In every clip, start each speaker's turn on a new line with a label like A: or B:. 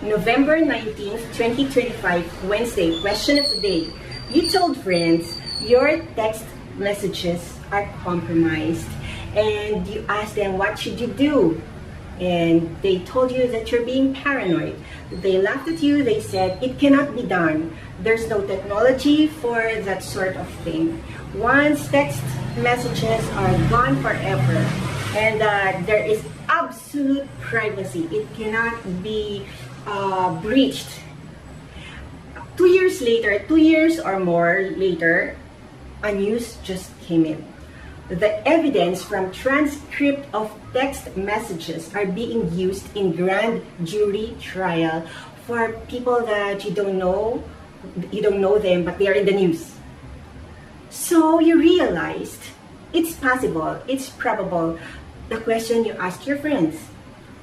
A: November 19th, 2025, Wednesday, question of the day. You told friends your text messages are compromised and you asked them what should you do, and they told you that you're being paranoid. They laughed at you, they said it cannot be done. There's no technology for that sort of thing. Once text messages are gone forever, and there is absolute privacy. It cannot be breached. 2 years later, 2 years or more later, a news just came in. The evidence from transcript of text messages are being used in grand jury trial for people that you don't know them, but they are in the news. So you realized it's possible, it's probable. The question you ask your friends,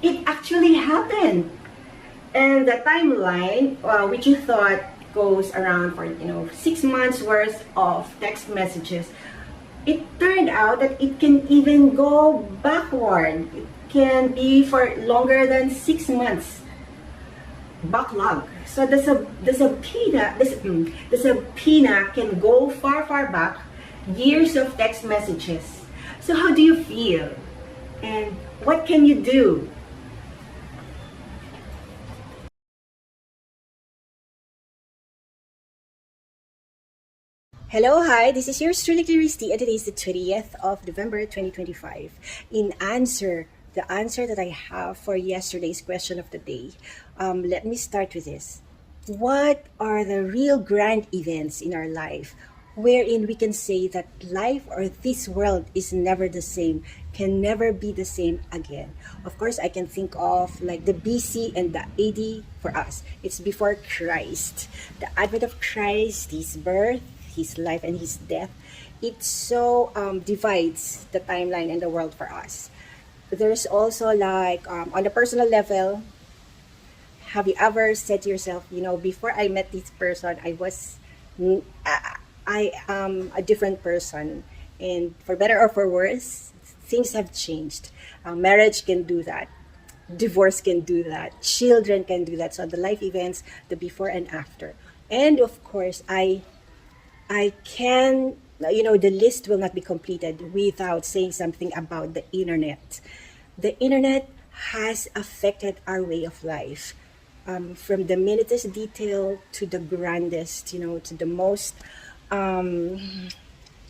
A: it actually happened. And the timeline, which you thought goes around for 6 months worth of text messages, it turned out that it can even go backward. It can be for longer than 6 months. Backlog. So the subpoena can go far back, years of text messages. So how do you feel? And what can you do? Hello, hi, this is yours truly, Christy, and today is the 20th of November 2025. The answer that I have for yesterday's question of the day, let me start with this. What are the real grand events in our life wherein we can say that life or this world is never the same, can never be the same again? Of course, I can think of like the BC and the AD for us. It's before Christ. The advent of Christ, his birth, his life, and his death. It so divides the timeline and the world for us. There's also like on a personal level, have you ever said to yourself, before I met this person, I am a different person, and for better or for worse, things have changed. Marriage can do that. Divorce can do that. Children can do that. So the life events, the before and after. And of course, I can, the list will not be completed without saying something about the internet. The internet has affected our way of life. From the minutest detail to the grandest, to the most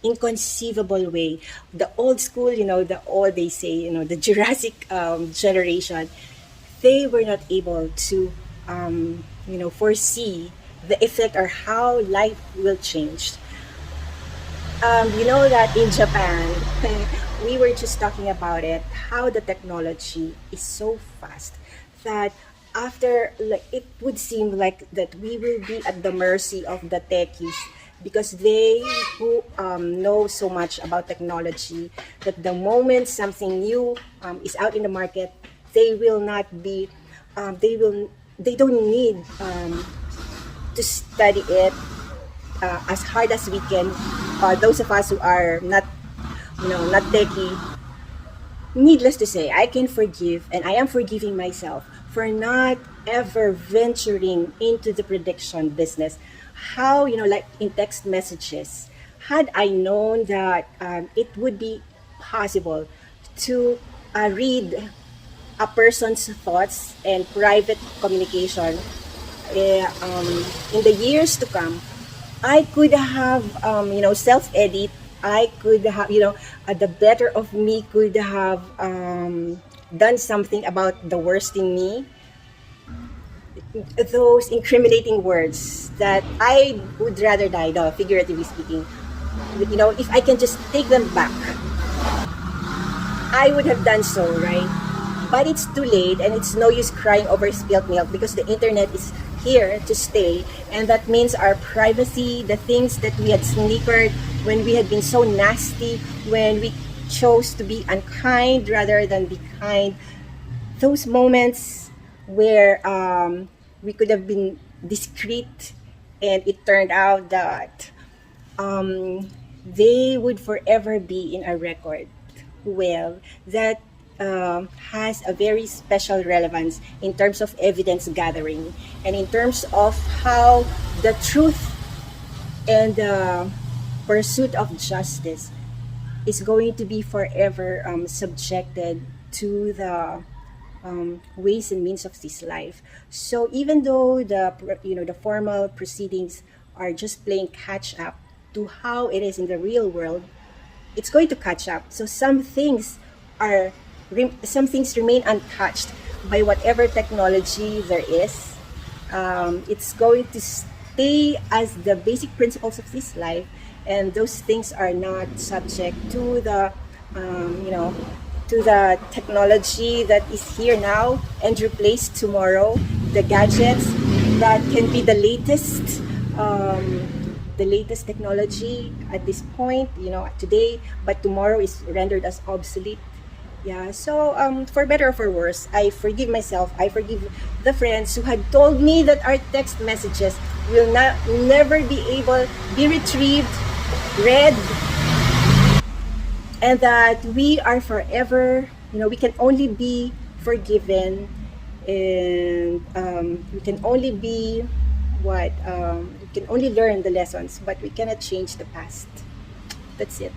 A: inconceivable way. The old school, they say, the Jurassic generation, they were not able to, foresee the effect or how life will change. You know that in Japan, we were just talking about it, how the technology is so fast that after, like, it would seem like that we will be at the mercy of the techies, because they who know so much about technology, that the moment something new is out in the market, they will not be, they don't need to study it as hard as we can. Those of us who are not techie, needless to say, I can forgive, and I am forgiving myself for not ever venturing into the prediction business. How, like in text messages, had I known that it would be possible to read a person's thoughts and private communication in the years to come, I could have, self-edit. I could have, the better of me could have done something about the worst in me. Those incriminating words that I would rather die, though, figuratively speaking. If I can just take them back, I would have done so, right? But it's too late, and it's no use crying over spilled milk, because the internet is here to stay, and that means our privacy, the things that we had snickered when we had been so nasty, when we chose to be unkind rather than be kind, those moments where we could have been discreet, and it turned out that they would forever be in a record. Well, that has a very special relevance in terms of evidence gathering and in terms of how the truth and the pursuit of justice is going to be forever subjected to the ways and means of this life. So even though the formal proceedings are just playing catch up to how it is in the real world, it's going to catch up. So are some things remain untouched by whatever technology there is. It's going to stay as the basic principles of this life, and those things are not subject to um, you know the technology that is here now and replaced tomorrow, the gadgets that can be the latest technology at this point, today, but tomorrow is rendered as obsolete. Yeah, so for better or for worse, I forgive myself. I forgive the friends who had told me that our text messages will not never be retrieved, read, and that we are forever. We can only be forgiven, and we can only be we can only learn the lessons, but we cannot change the past. That's it.